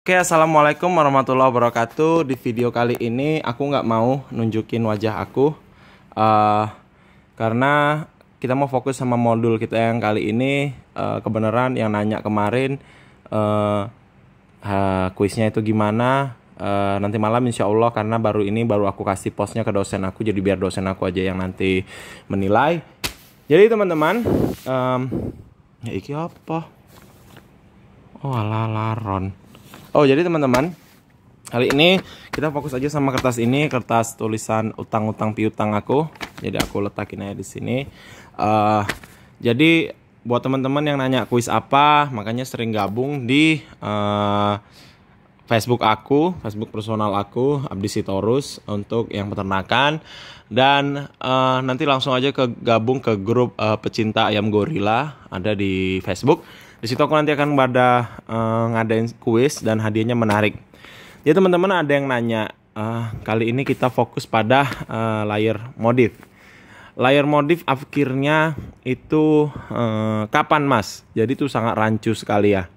Oke, assalamualaikum warahmatullahi wabarakatuh. Di video kali ini aku nggak mau nunjukin wajah aku eh karena kita mau fokus sama modul kita yang kali ini. Kebenaran yang nanya kemarin kuisnya itu gimana, nanti malam insya Allah, karena baru aku kasih postnya ke dosen aku, jadi biar dosen aku aja yang nanti menilai. Jadi teman-teman, ya iki apa? Oh alah laron. Oh jadi teman-teman, kali ini kita fokus aja sama kertas ini, kertas tulisan utang-utang piutang aku. Jadi aku letakin aja di sini. Jadi buat teman-teman yang nanya kuis apa, makanya sering gabung di Facebook aku, Facebook personal aku, Abdi Sitorus, untuk yang peternakan. Dan nanti langsung aja gabung ke grup pecinta ayam gorila, ada di Facebook. Di situ aku nanti akan ngadain kuis dan hadiahnya menarik. Jadi teman-teman ada yang nanya, kali ini kita fokus pada layer modif. Layer modif akhirnya itu kapan mas? Jadi itu sangat rancu sekali ya.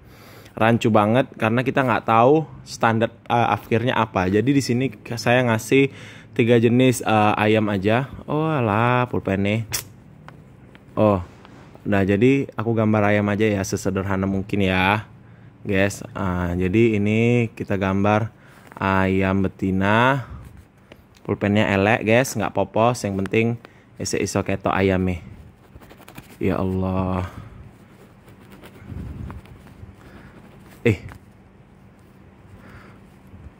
Rancu banget karena kita nggak tahu standar akhirnya apa. Jadi di sini saya ngasih 3 jenis ayam aja. Oh alah pulpennya. Oh. Nah jadi aku gambar ayam aja ya, sesederhana mungkin ya guys. Jadi ini kita gambar ayam betina, pulpennya elek guys, nggak popos, yang penting iso keto ayamnya. Ya Allah.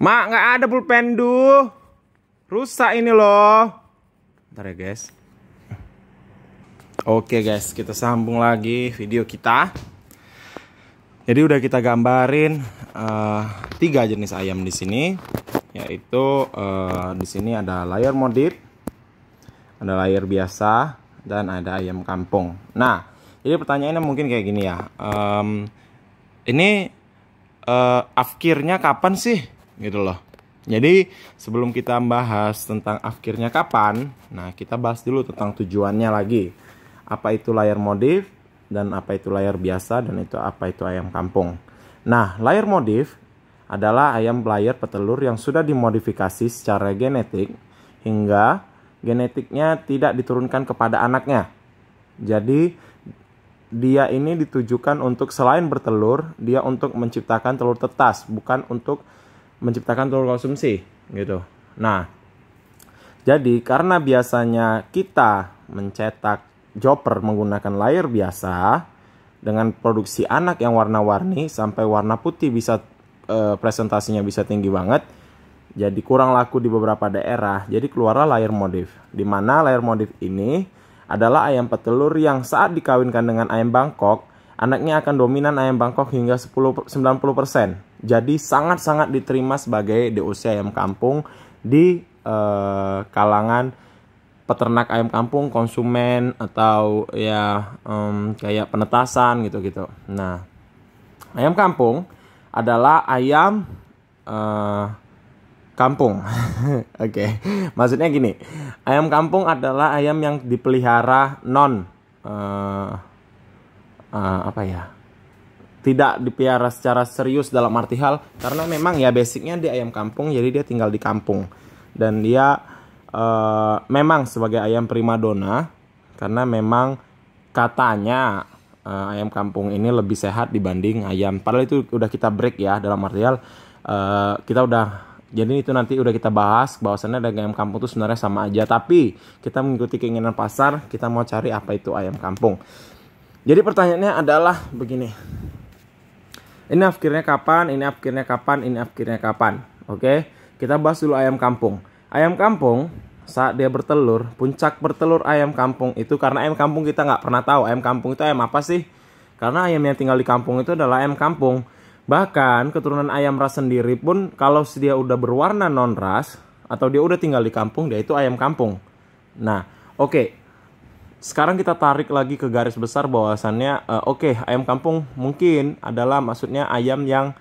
Mak, nggak ada pulpen duh, rusak ini loh. Bentar ya guys. Oke guys, kita sambung lagi video kita. Jadi udah kita gambarin 3 jenis ayam di sini, yaitu di sini ada layer modif, ada layer biasa, dan ada ayam kampung. Nah, jadi pertanyaannya mungkin kayak gini ya. Ini afkirnya kapan sih? Gitu loh. Jadi sebelum kita bahas tentang afkirnya kapan, nah kita bahas dulu tentang tujuannya lagi. Apa itu layer modif, dan apa itu layer biasa, dan apa itu ayam kampung. Nah, layer modif adalah ayam layer petelur yang sudah dimodifikasi secara genetik hingga genetiknya tidak diturunkan kepada anaknya. Jadi dia ini ditujukan untuk selain bertelur, dia untuk menciptakan telur tetas, bukan untuk menciptakan telur konsumsi gitu. Nah, jadi karena biasanya kita mencetak Joper menggunakan layer biasa dengan produksi anak yang warna-warni sampai warna putih, bisa presentasinya bisa tinggi banget. Jadi kurang laku di beberapa daerah. Jadi keluarlah layer modif. Di mana layer modif ini adalah ayam petelur yang saat dikawinkan dengan ayam Bangkok, anaknya akan dominan ayam Bangkok hingga 90%. Jadi sangat-sangat diterima sebagai DOC ayam kampung di kalangan peternak ayam kampung, konsumen, atau ya kayak penetasan gitu-gitu. Nah, ayam kampung adalah ayam kampung. Oke. Maksudnya gini, ayam kampung adalah ayam yang dipelihara tidak dipelihara secara serius dalam arti hal, karena memang ya basicnya dia ayam kampung, jadi dia tinggal di kampung. Dan dia memang sebagai ayam primadona, karena memang katanya ayam kampung ini lebih sehat dibanding ayam. Padahal itu udah kita break ya, dalam artian kita udah, jadi itu nanti udah kita bahas bahwasannya ayam kampung itu sebenarnya sama aja, tapi kita mengikuti keinginan pasar, kita mau cari apa itu ayam kampung. Jadi pertanyaannya adalah begini, ini afkirnya kapan, ini afkirnya kapan, ini afkirnya kapan. Oke, kita bahas dulu ayam kampung. Ayam kampung saat dia bertelur, puncak bertelur ayam kampung itu, karena ayam kampung kita nggak pernah tahu ayam kampung itu ayam apa sih. Karena ayam yang tinggal di kampung itu adalah ayam kampung. Bahkan keturunan ayam ras sendiri pun kalau dia udah berwarna non ras atau dia udah tinggal di kampung, dia itu ayam kampung. Nah, oke. Sekarang kita tarik lagi ke garis besar bahwasannya ayam kampung mungkin adalah maksudnya ayam yang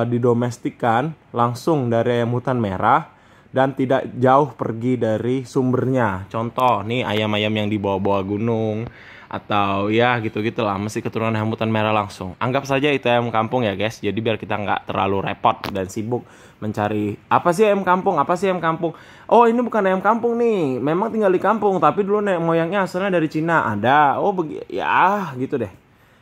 didomestikan langsung dari ayam hutan merah dan tidak jauh pergi dari sumbernya. Contoh nih ayam-ayam yang di bawah-bawah gunung, atau ya gitu-gitulah, mesti keturunan rambutan merah langsung. Anggap saja itu ayam kampung ya guys. Jadi biar kita nggak terlalu repot dan sibuk mencari apa sih ayam kampung, apa sih ayam kampung. Oh ini bukan ayam kampung nih, memang tinggal di kampung tapi dulu nenek moyangnya asalnya dari Cina. Ada, oh ya gitu deh.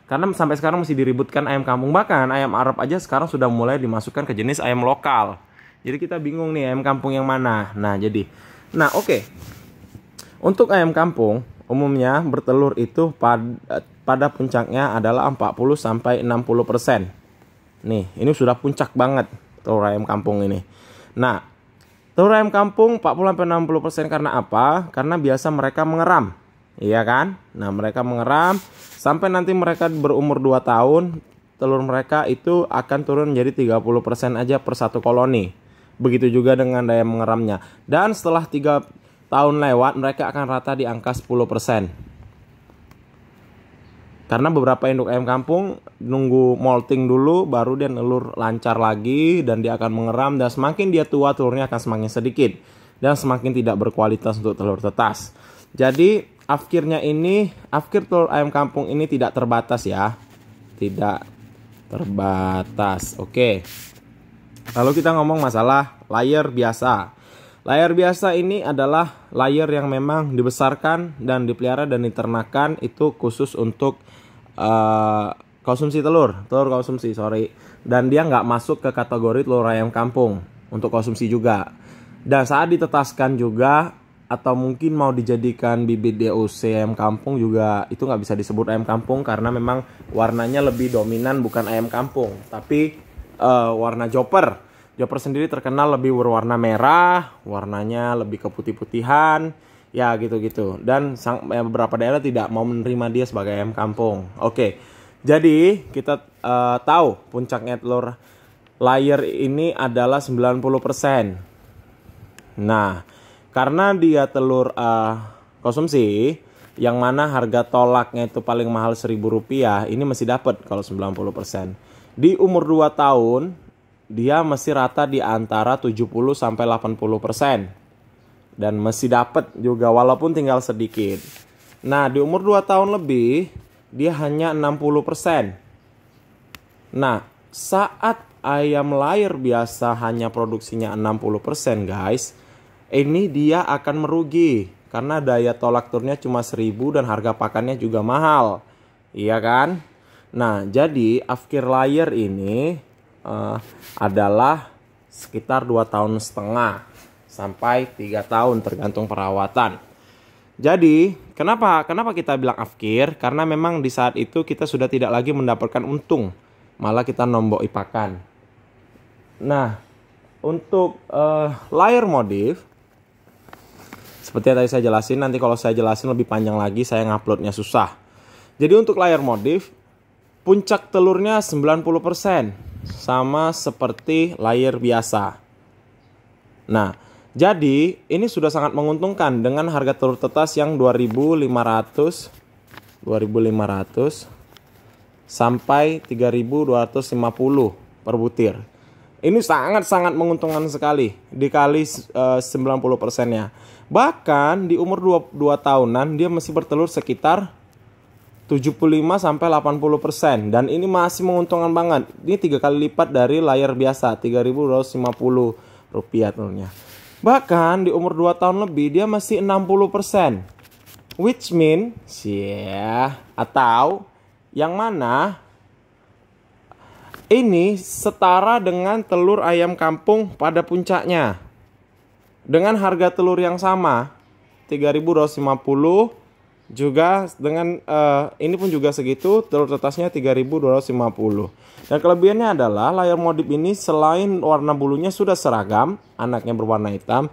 Karena sampai sekarang masih diributkan ayam kampung. Bahkan ayam Arab aja sekarang sudah mulai dimasukkan ke jenis ayam lokal. Jadi kita bingung nih ayam kampung yang mana. Nah oke. Untuk ayam kampung umumnya bertelur itu pada puncaknya adalah 40-60%. Nih, ini sudah puncak banget telur ayam kampung ini. Nah, telur ayam kampung 40-60% karena apa? Karena biasa mereka mengeram. Iya kan? Nah, mereka mengeram sampai nanti mereka berumur 2 tahun, telur mereka itu akan turun menjadi 30% aja per satu koloni. Begitu juga dengan daya mengeramnya. Dan setelah 3 tahun lewat mereka akan rata di angka 10%. Karena beberapa induk ayam kampung nunggu molting dulu baru dia nelur lancar lagi dan dia akan mengeram, dan semakin dia tua telurnya akan semakin sedikit dan semakin tidak berkualitas untuk telur tetas. Jadi afkir telur ayam kampung ini tidak terbatas ya. Tidak terbatas. Oke. Lalu kita ngomong masalah layer biasa. Layer biasa ini adalah layer yang memang dibesarkan dan dipelihara dan diternakan itu khusus untuk konsumsi telur konsumsi, dan dia nggak masuk ke kategori telur ayam kampung untuk konsumsi juga. Dan saat ditetaskan juga atau mungkin mau dijadikan bibit DOC ayam kampung juga itu nggak bisa disebut ayam kampung karena memang warnanya lebih dominan bukan ayam kampung tapi warna joper. Joper sendiri terkenal lebih berwarna merah, warnanya lebih ke putih-putihan, ya gitu-gitu. Dan beberapa daerah tidak mau menerima dia sebagai ayam kampung. Oke, jadi kita tahu puncaknya telur layer ini adalah 90%. Nah, karena dia telur konsumsi, yang mana harga tolaknya itu paling mahal Rp1.000, ini masih dapat kalau 90%. Di umur 2 tahun, dia masih rata di antara 70-80%. Dan masih dapat juga walaupun tinggal sedikit. Nah, di umur 2 tahun lebih, dia hanya 60%. Nah, saat ayam layer biasa hanya produksinya 60% guys, ini dia akan merugi. Karena daya tolak turunnya cuma 1.000 dan harga pakannya juga mahal. Iya kan? Nah, jadi afkir layer ini adalah sekitar 2,5 tahun sampai 3 tahun tergantung perawatan. Jadi kenapa kita bilang afkir? Karena memang di saat itu kita sudah tidak lagi mendapatkan untung, malah kita nombok pakan. Nah, untuk layer modif seperti yang tadi saya jelasin, nanti kalau saya jelasin lebih panjang lagi saya nguploadnya susah. Jadi untuk layer modif puncak telurnya 90%. Sama seperti layer biasa. Nah, jadi ini sudah sangat menguntungkan dengan harga telur tetas yang 2.500 sampai 3.250 per butir. Ini sangat-sangat menguntungkan sekali dikali 90%-nya. Bahkan di umur 2 tahunan dia masih bertelur sekitar 75-80%, dan ini masih menguntungkan banget. Ini 3 kali lipat dari layer biasa, Rp3.250 telurnya. Bahkan di umur 2 tahun lebih dia masih 60%. Which means atau yang mana ini setara dengan telur ayam kampung pada puncaknya. Dengan harga telur yang sama, Rp3.250. Juga dengan ini pun juga segitu, telur tetasnya 3.250. Dan kelebihannya adalah layer modif ini selain warna bulunya sudah seragam, anaknya berwarna hitam,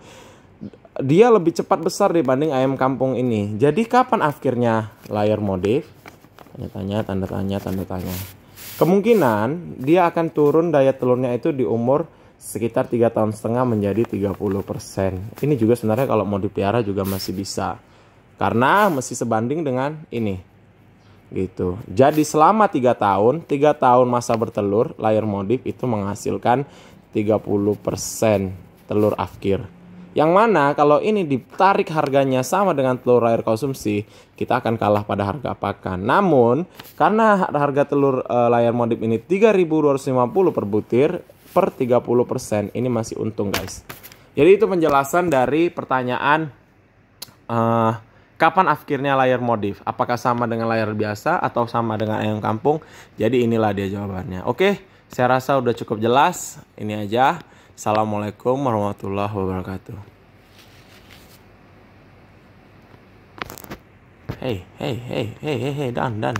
dia lebih cepat besar dibanding ayam kampung ini. Jadi kapan akhirnya layer modif? Tanda tanya. Kemungkinan dia akan turun daya telurnya itu di umur sekitar 3,5 tahun menjadi 30%. Ini juga sebenarnya kalau mau dipelihara juga masih bisa. Karena mesti sebanding dengan ini gitu. Jadi selama 3 tahun masa bertelur, layer modif itu menghasilkan 30% telur afkir. Yang mana kalau ini ditarik harganya sama dengan telur layar konsumsi, kita akan kalah pada harga pakan. Namun, karena harga telur layar modif ini 3.250 per butir per 30%, ini masih untung guys. Jadi itu penjelasan dari pertanyaan kapan akhirnya layar modif. Apakah sama dengan layar biasa atau sama dengan ayam kampung? Jadi inilah dia jawabannya. Oke, saya rasa udah cukup jelas. Ini aja. Assalamualaikum warahmatullahi wabarakatuh. Hey, dan.